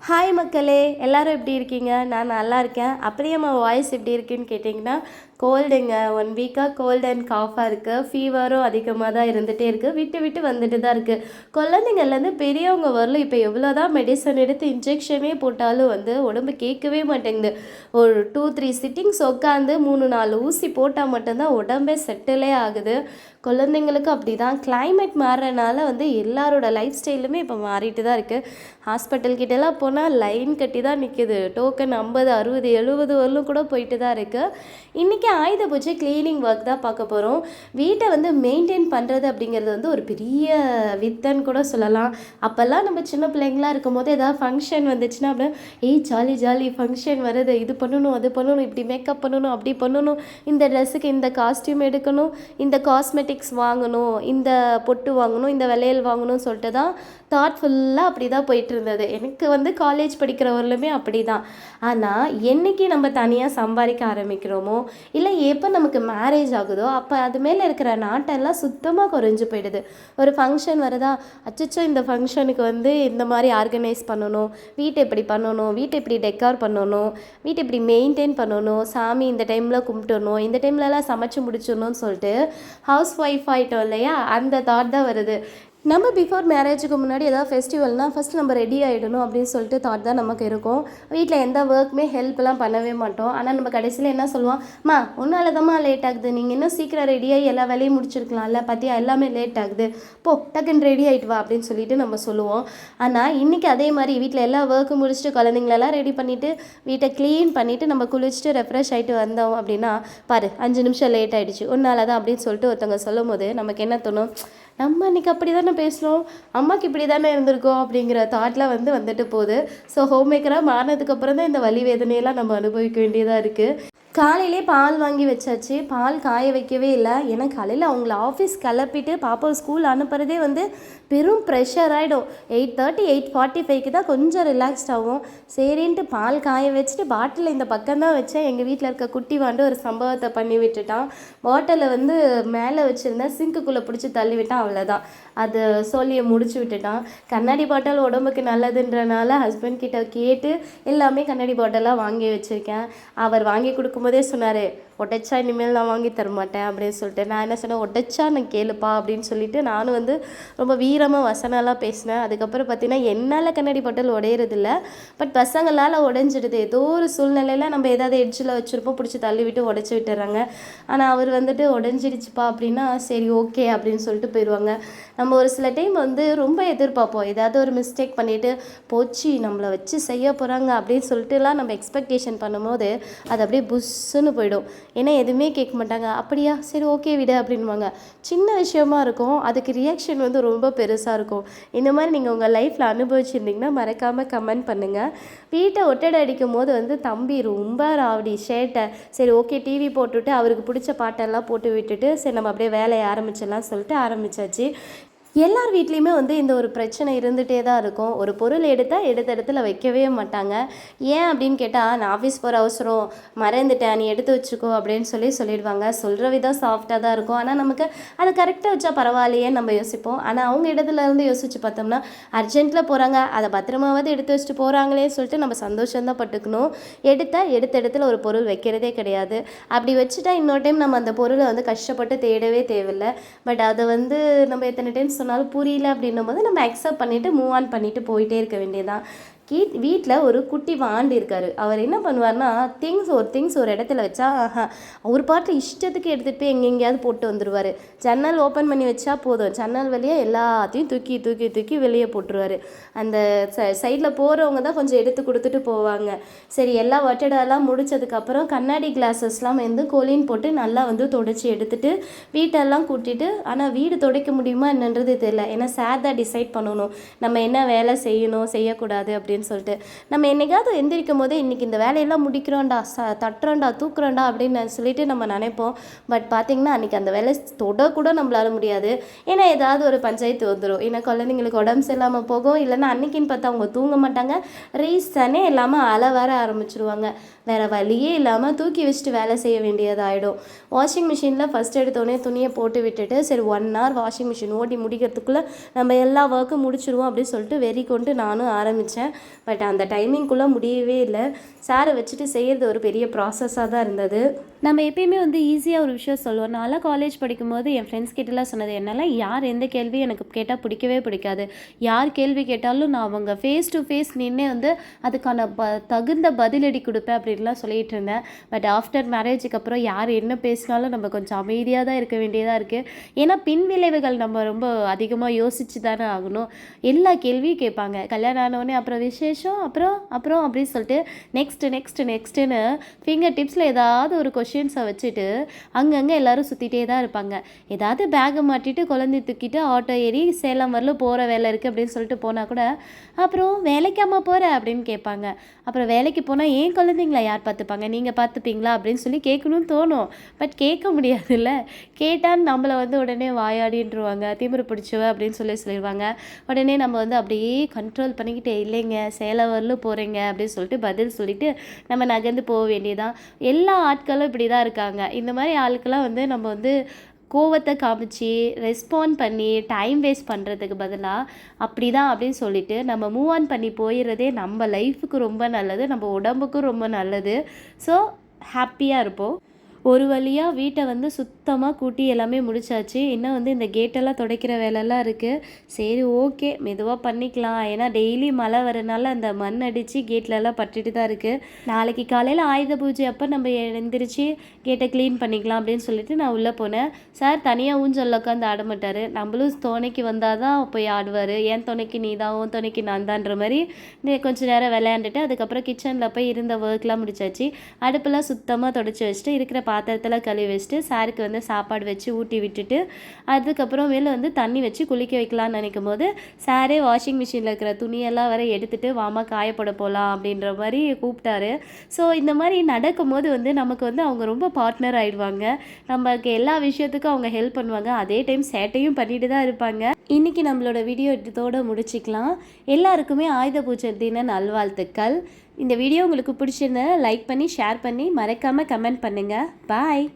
Hi மக்களே, எல்லாரும் எப்படி இருக்கீங்க? நான் நல்லா இருக்கேன். அப்படியே நம்ம வாய்ஸ் எப்படி இருக்குன்னு கேட்டிங்கன்னா, கோல்டுங்க. 1 வீக்காக கோல்டு அண்ட் காஃபாக இருக்குது. ஃபீவரும் அதிகமாக தான் இருந்துகிட்டே இருக்குது. விட்டு விட்டு வந்துட்டு தான் இருக்குது. குழந்தைங்கள்லேருந்து பெரியவங்க வரலும் இப்போ எவ்வளோ தான் மெடிசன் எடுத்து இன்ஜெக்ஷனே போட்டாலும் உடம்பு கேட்கவே மாட்டேங்குது. ஒரு 2-3 சிட்டிங்ஸ் உட்காந்து 3-4 ஊசி போட்டால் மட்டும்தான் உடம்பே செட்டிலே ஆகுது. குழந்தைங்களுக்கு அப்படி தான். கிளைமேட் மாறுறனால எல்லாரோட லைஃப் ஸ்டைலுமே இப்போ மாறிட்டு தான் இருக்குது. ஹாஸ்பிட்டல் கிட்டலாம் போனால் லைன் கட்டி தான் நிற்கிது. டோக்கன் 50, 60, 70 வரலும் கூட போயிட்டு தான் இருக்குது. இன்றைக்கி ஆயுத பூஜை க்ளீனிங் ஒர்க் தான் பார்க்க போகிறோம். வீட்டை மெயின்டைன் பண்ணுறது அப்படிங்கிறது ஒரு பெரிய வித்தன்னு கூட சொல்லலாம். அப்போல்லாம் நம்ம சின்ன பிள்ளைங்களாம் இருக்கும் போது ஏதாவது ஃபங்க்ஷன் வந்துச்சுன்னா அப்படியே ஜாலி ஜாலி ஃபங்க்ஷன் வருது, இது பண்ணணும் அது பண்ணணும், இப்படி மேக்கப் பண்ணணும், அப்படி பண்ணணும், இந்த ட்ரெஸ்ஸுக்கு இந்த காஸ்டியூம் எடுக்கணும், இந்த காஸ்மெட்டிக்ஸ் வாங்கணும், இந்த பொட்டு வாங்கணும், இந்த வளையல் வாங்கணும்னு சொல்லிட்டு தான் தாட்ஃபுல்லாக அப்படி தான் போயிட்டு இருந்தது. எனக்கு காலேஜ் படிக்கிறவர்களுமே அப்படி தான். ஆனால் என்றைக்கு நம்ம தனியாக சம்பாதிக்க ஆரம்பிக்கிறோமோ இல்லை எப்போ நமக்கு மேரேஜ் ஆகுதோ அப்போ அது மேலே இருக்கிற நாட்டெல்லாம் சுத்தமாக குறைஞ்சி போயிடுது. ஒரு ஃபங்க்ஷன் வருதா, அச்சச்சோ இந்த ஃபங்க்ஷனுக்கு இந்த மாதிரி ஆர்கனைஸ் பண்ணணும், வீட்டை இப்படி பண்ணணும், வீட்டை இப்படி டெக்கார் பண்ணணும், வீட்டை இப்படி மெயின்டைன் பண்ணணும், சாமி இந்த டைமில் கும்பிட்டுணும், இந்த டைம்லலாம் சமைச்சு முடிச்சிடணும்னு சொல்லிட்டு ஹவுஸ் ஒய்ஃப் ஆகிட்டோம் இல்லையா, அந்த தாட் தான் வருது. நம்ம பிஃபோர் மேரேஜுக்கு முன்னாடி ஏதாவது ஃபெஸ்டிவல்னால் ஃபஸ்ட்டு நம்ம ரெடி ஆகிடணும் அப்படின்னு சொல்லிட்டு தாட் தான் நமக்கு இருக்கும். வீட்டில் எந்த ஒர்க்குமே ஹெல்ப்லாம் பண்ணவே மாட்டோம். ஆனால் நம்ம கடைசியில் என்ன சொல்லுவோம், ஒன்றால் தான்மா லேட் ஆகுது, நீங்கள் இன்னும் சீக்கிரம் ரெடியாகி எல்லா வேலையும் முடிச்சிருக்கலாம்ல, பார்த்தியா எல்லாமே லேட் ஆகுது, போ டக்குன்னு ரெடி ஆகிட்டு வா அப்படின்னு சொல்லிட்டு நம்ம சொல்லுவோம். ஆனால் இன்றைக்கி அதே மாதிரி வீட்டில் எல்லா ஒர்க்கும் முடிச்சுட்டு குழந்தைங்களெல்லாம் ரெடி பண்ணிவிட்டு வீட்டை க்ளீன் பண்ணிவிட்டு நம்ம குளிச்சுட்டு ரெஃப்ரெஷ் ஆகிட்டு வந்தோம் அப்படின்னா பாரு 5 நிமிஷம் லேட் ஆகிடுச்சு, ஒன்றால் தான் அப்படின்னு சொல்லிட்டு ஒருத்தவங்க சொல்லும் போது நமக்கு என்ன தோணும், நம்ம இன்றைக்கி அப்படி தானே பேசணும், அம்மாவுக்கு இப்படி தானே இருந்திருக்கோம் அப்படிங்கிற தாட்டில் வந்துட்டு போகுது. ஸோ ஹோம் மேக்கராக மாறினதுக்கப்புறம் தான் இந்த வலி வேதனையெல்லாம் நம்ம அனுபவிக்க வேண்டியதாக இருக்குது. காலையிலே பால் வாங்கி வச்சாச்சு, பால் காய வைக்கவே இல்லை. ஏன்னா காலையில் அவங்கள ஆஃபீஸ் கிளப்பிட்டு பாப்பாவை ஸ்கூல் அனுப்புறதே பெரும் ப்ரெஷர் ஆகிடும். 8:30 8:45 தான் கொஞ்சம் ரிலாக்ஸ்ட் ஆகும். சரின்ட்டு பால் காய வச்சுட்டு பாட்டிலில் இந்த பக்கம்தான் வச்சேன். எங்கள் வீட்டில் இருக்க குட்டி ஒரு சம்பவத்தை பண்ணி விட்டுட்டான். பாட்டிலை மேலே வச்சுருந்தேன், சிங்க்குள்ளே பிடிச்சி தள்ளி விட்டான், அவ்வளோதான். அது சொல்லியை முடிச்சு விட்டுட்டான். கண்ணாடி பாட்டில் உடம்புக்கு நல்லதுன்றனால ஹஸ்பண்ட் கிட்ட கேட்டு எல்லாமே கண்ணாடி பாட்டிலாக வாங்கி வச்சுருக்கேன். அவர் வாங்கி கொடுக்கும்போதே சொன்னார், ஒட்டச்சா இனிமேல் நான் வாங்கி தரமாட்டேன் அப்படின்னு சொல்லிட்டு. நான் என்ன சொன்னேன், ஒட்டச்சா நான் கேளுப்பா அப்படின்னு சொல்லிட்டு நானும் ரொம்ப வீரமாக வசனம்லாம் பேசினேன். அதுக்கப்புறம் பார்த்தீங்கன்னா என்னால் கண்ணாடி பாட்டில் உடையிறதில்ல, பட் பசங்களால் உடைஞ்சிடுது. ஏதோ ஒரு சூழ்நிலையில் நம்ம ஏதாவது எட்ஜில் வச்சுருப்போம், பிடிச்சி தள்ளி விட்டு உடச்சி விட்டுறாங்க. ஆனால் அவர் உடஞ்சிடுச்சுப்பா அப்படின்னா சரி ஓகே அப்படின்னு சொல்லிட்டு போயிடுவாங்க. நம்ம ஒரு சில டைம் ரொம்ப எதிர்பார்ப்போம், ஏதாவது ஒரு மிஸ்டேக் பண்ணிவிட்டு போச்சு நம்மளை வச்சு செய்ய போகிறாங்க அப்படின்னு சொல்லிட்டுலாம் நம்ம எக்ஸ்பெக்டேஷன் பண்ணும்போது அது அப்படியே புஷ்ஷுன்னு போயிடும். ஏன்னா எதுவுமே கேட்க மாட்டாங்க, அப்படியா சரி ஓகே விடு அப்படின்வாங்க. சின்ன விஷயமா இருக்கும், அதுக்கு ரியாக்ஷன் ரொம்ப பெருசாக இருக்கும். இந்த மாதிரி நீங்கள் உங்கள் லைஃப்பில் அனுபவிச்சிருந்தீங்கன்னா மறக்காமல் கமெண்ட் பண்ணுங்கள். வீட்டை ஒட்டடை அடிக்கும் போது தம்பி ரொம்ப ராவடி சேட்டை. சரி ஓகே டிவி போட்டுவிட்டு அவருக்கு பிடிச்ச பாட்டெல்லாம் போட்டு விட்டுட்டு சரி நம்ம அப்படியே வேலையை ஆரம்பிச்சிடலாம் சொல்லிட்டு ஆரம்பித்தாச்சு. எல்லார் வீட்லேயுமே இந்த ஒரு பிரச்சனை இருந்துகிட்டே தான் இருக்கும். ஒரு பொருள் எடுத்தால் எடுத்த இடத்துல வைக்கவே மாட்டாங்க. ஏன் அப்படின்னு கேட்டால், நான் ஆஃபீஸ் போகிற அவசரம், மறந்துட்டேன், நீ எடுத்து வச்சுக்கோ அப்படின்னு சொல்லிடுவாங்க. சொல்கிற விதம் சாஃப்டாக தான் இருக்கும். ஆனால் நமக்கு அது கரெக்டாக வச்சா பரவாயில்லையே நம்ம யோசிப்போம். ஆனால் அவங்க இடத்துலேருந்து யோசித்து பார்த்தோம்னா அர்ஜென்ட்டில் போகிறாங்க, அதை பத்திரமாவது எடுத்து வச்சுட்டு போகிறாங்களே சொல்லிட்டு நம்ம சந்தோஷம்தான் பட்டுக்கணும். எடுத்த இடத்துல ஒரு பொருள் வைக்கிறதே கிடையாது. அப்படி வச்சுட்டா இன்னொரு டைம் நம்ம அந்த பொருளை கஷ்டப்பட்டு தேடவே தேவையில்லை. பட் அதை நம்ம எத்தனை டைம் சொன்னாலும் புரியல அப்படின்னும் போது நம்ம அக்செப்ட் பண்ணிவிட்டு மூவ் ஆன் பண்ணிவிட்டு போயிட்டே இருக்க வேண்டியதான். வீட்டில் ஒரு குட்டி வாண்டு இருக்கார். அவர் என்ன பண்ணுவார்னா, திங்ஸ் ஒரு இடத்துல வச்சா அவர் பாட்டு இஷ்டத்துக்கு எடுத்துகிட்டு போய் எங்கெங்கேயாவது போட்டு வந்துடுவார். ஜன்னல் ஓப்பன் பண்ணி வச்சா போதும், ஜன்னல் வழியாக எல்லாத்தையும் தூக்கி தூக்கி தூக்கி வெளியே போட்டுருவார். அந்த சைடில் போகிறவங்க தான் கொஞ்சம் எடுத்து கொடுத்துட்டு போவாங்க. சரி எல்லா ஒட்டடெல்லாம் முடித்ததுக்கப்புறம் கண்ணாடி கிளாஸஸ்லாம் கோலின் போட்டு நல்லா துடைச்சி எடுத்துகிட்டு வீட்டெல்லாம் கூட்டிட்டு, ஆனால் வீடு துடைக்க முடியுமா என்னன்றது தெரியல. ஏன்னா சார் தான் டிசைட் பண்ணணும் நம்ம என்ன வேலை செய்யணும் செய்யக்கூடாது அப்படின்னு சொல்லிட்டு. நம்ம என்னைக்காவது எந்திரிக்கும் போதே இன்றைக்கி இந்த வேலையெல்லாம் முடிக்கிறோண்டா, தட்டுறோண்டா, தூக்குறோண்டா அப்படின்னு சொல்லிட்டு நம்ம நினைப்போம். பட் பார்த்திங்கன்னா அன்றைக்கி அந்த வேலை தொடக்கூட நம்மளால முடியாது. ஏன்னா ஏதாவது ஒரு பஞ்சாயத்து வந்துடும். ஏன்னா குழந்தைங்களுக்கு உடம்பு சரியில்லாமல் போகும், இல்லைன்னா அன்றைக்கின்னு பார்த்தா அவங்க தூங்க மாட்டாங்க, ரீசனே இல்லாமல் அலை வர ஆரம்பிச்சிருவாங்க. வேறு வழியே இல்லாமல் தூக்கி வச்சுட்டு வேலை செய்ய வேண்டியதாகிடும். வாஷிங் மிஷினில் ஃபஸ்ட் எடுத்தோடனே துணியை போட்டு விட்டுட்டு சரி 1 hour வாஷிங் மிஷின் ஓட்டி முடிக்கிறதுக்குள்ளே நம்ம எல்லா ஒர்க்கும் முடிச்சிடுவோம் அப்படின்னு சொல்லிட்டு வெறி கொண்டு நானும் ஆரம்பித்தேன். பட் அந்த டைமிங்குள்ளே முடியவே இல்லை. சாரை வச்சுட்டு செய்கிறது ஒரு பெரிய ப்ராசஸாக தான் இருந்தது. நம்ம எப்பயுமே வந்து ஈஸியாக ஒரு விஷயம் சொல்லுவோம். நான்லாம் காலேஜ் படிக்கும்போது என் ஃப்ரெண்ட்ஸ் கிட்டலாம் சொன்னது, என்னெல்லாம் யார் எந்த கேள்வி எனக்கு கேட்டால் பிடிக்கவே பிடிக்காது. யார் கேள்வி கேட்டாலும் நான் அவங்க ஃபேஸ் டு ஃபேஸ் நின்று வந்து அதுக்கான தகுந்த பதிலடி கொடுப்பேன் அப்படின்லாம் சொல்லிகிட்டு இருந்தேன். பட் ஆஃப்டர் மேரேஜுக்கு அப்புறம் யார் என்ன பேசினாலும் நம்ம கொஞ்சம் அமைதியாக தான் இருக்க வேண்டியதாக இருக்குது. ஏன்னா பின் விளைவுகள் நம்ம ரொம்ப அதிகமாக யோசிச்சு தானே ஆகணும். எல்லா கேள்வியும் கேட்பாங்க. கல்யாணம் ஆனவுடனே அப்புறம் விசேஷம், அப்புறம் அப்புறம் அப்படின்னு சொல்லிட்டு நெக்ஸ்ட்டுன்னு ஃபிங்கர் டிப்ஸில் ஏதாவது ஒரு கொஷின்ஸை வச்சுட்டு அங்கங்கே எல்லோரும் சுற்றிட்டே தான் இருப்பாங்க. ஏதாவது பேக்கை மாட்டிட்டு குழந்தை தூக்கிட்டு ஆட்டோ ஏறி சேலம் வரல போகிற வேலை இருக்குது அப்படின்னு சொல்லிட்டு போனால் கூட அப்புறம் வேலைக்காமல் போகிற அப்படின்னு கேட்பாங்க. அப்புறம் வேலைக்கு போனால் ஏன் குழந்தைங்களா யார் பார்த்துப்பாங்க, நீங்கள் பார்த்துப்பீங்களா அப்படின்னு சொல்லி கேட்கணும்னு தோணும். பட் கேட்க முடியாதுல்ல. கேட்டால் நம்மளை வந்து உடனே வாயாடின்றுவாங்க, திமிரு பிடிச்சவ அப்படின்னு சொல்லிடுவாங்க. உடனே நம்ம வந்து அப்படியே கண்ட்ரோல் பண்ணிக்கிட்டு இல்லைங்க சேலம் வரல போகிறீங்க அப்படின்னு சொல்லிட்டு பதில் சொல்லிவிட்டு நம்ம நகர்ந்து போக வேண்டியதான். எல்லா ஆட்களும் இப்படி தான் இருக்காங்க. இந்த மாதிரி ஆளுக்கெல்லாம் வந்து நம்ம வந்து கோவத்தை காமிச்சு ரெஸ்பாண்ட் பண்ணி டைம் வேஸ்ட் பண்ணுறதுக்கு பதிலாக அப்படி தான் அப்படின்னு சொல்லிட்டு நம்ம மூவ் ஆன் பண்ணி போயிடுறதே நம்ம லைஃபுக்கு ரொம்ப நல்லது, நம்ம உடம்புக்கும் ரொம்ப நல்லது. ஸோ ஹாப்பியாக இருப்போம். ஒரு வழியாக வீட்டை வந்து சுத்தமாக கூட்டி எல்லாமே முடிச்சாச்சு. இன்னும் வந்து இந்த கேட்டெல்லாம் துடைக்கிற வேலைலாம் இருக்குது. சரி ஓகே மெதுவாக பண்ணிக்கலாம். ஏன்னா டெய்லி மழை வரனால அந்த மண் அடித்து கேட்லலாம் பட்டுட்டு தான் இருக்குது. நாளைக்கு காலையில் ஆயுத பூஜை அப்போ நம்ம எழுந்திரிச்சு கேட்டை க்ளீன் பண்ணிக்கலாம் அப்படின்னு சொல்லிட்டு நான் உள்ளே போனேன். சார் தனியாக ஊஞ்சலில் உட்காந்து ஆட மாட்டார். நம்மளும் துணைக்கு வந்தால் தான் போய் ஆடுவார். ஏன் துணைக்கு நீ தான், உன் துணைக்கு நான் தான்ற மாதிரி கொஞ்சம் நேரம் விளையாண்டுட்டு அதுக்கப்புறம் கிச்சனில் போய் இருந்த ஒர்க்லாம் முடிச்சாச்சு. அடுப்பெல்லாம் சுத்தமாக தொடச்சி வச்சுட்டு இருக்கிற பாத்திரத்தில் கழுவி வச்சுட்டு சாருக்கு வந்து சாப்பாடு வச்சு ஊட்டி விட்டுட்டு அதுக்கப்புறம் மேலே வந்து தண்ணி வச்சு குளிக்க வைக்கலான்னு நினைக்கும் போது சாரே வாஷிங் மிஷினில் இருக்கிற துணியெல்லாம் வர எடுத்துகிட்டு வாமா காயப்பட போகலாம் அப்படின்ற மாதிரி கூப்பிட்டாரு. ஸோ இந்த மாதிரி நடக்கும்போது வந்து நமக்கு வந்து அவங்க ரொம்ப பார்ட்னர் ஆகிடுவாங்க. நமக்கு எல்லா விஷயத்துக்கும் அவங்க ஹெல்ப் பண்ணுவாங்க. அதே டைம் சேட்டையும் பண்ணிட்டு தான் இருப்பாங்க. இன்றைக்கி நம்மளோட வீடியோ இதோடு முடிச்சிக்கலாம். எல்லாருக்குமே ஆயுத பூஜை தின நல்வாழ்த்துக்கள். இந்த வீடியோ உங்களுக்கு பிடிச்சிருந்தா லைக் பண்ணி ஷேர் பண்ணி மறக்காமல் கமெண்ட் பண்ணுங்கள். பாய்.